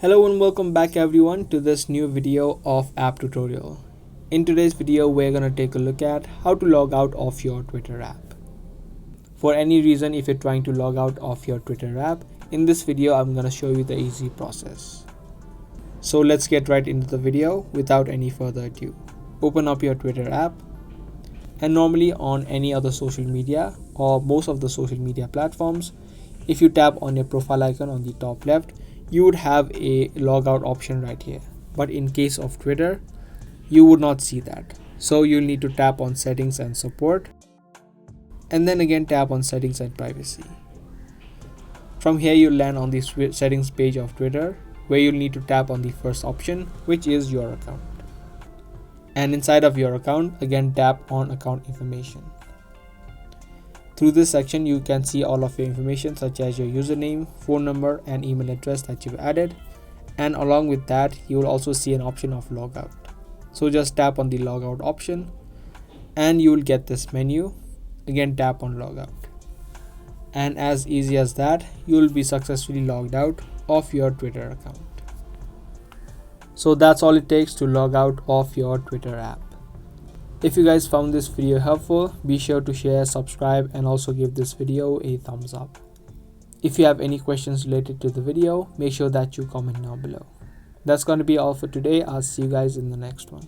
Hello and welcome back everyone to this new video of app tutorial. In today's video we're going to take a look at how to log out of your Twitter app. For any reason, if you're trying to log out of your Twitter app, in this video I'm going to show you the easy process. So let's get right into the video without any further ado. Open up your Twitter app, and normally on any other social media or most of the social media platforms, if you tap on your profile icon on the top left, you would have a logout option right here. But in case of Twitter, you would not see that. So you'll need to tap on settings and support, and then again tap on settings and privacy. From here you'll land on the settings page of Twitter, where you'll need to tap on the first option, which is your account. And inside of your account, again tap on account information. Through this section you can see all of your information such as your username, phone number and email address that you've added, and along with that you will also see an option of logout. So just tap on the logout option and you will get this menu. Again tap on logout, and as easy as that, you will be successfully logged out of your Twitter account. So that's all it takes to log out of your Twitter app. If you guys found this video helpful, be sure to share, subscribe and also give this video a thumbs up. If you have any questions related to the video, make sure that you comment down below. That's going to be all for today. I'll see you guys in the next one.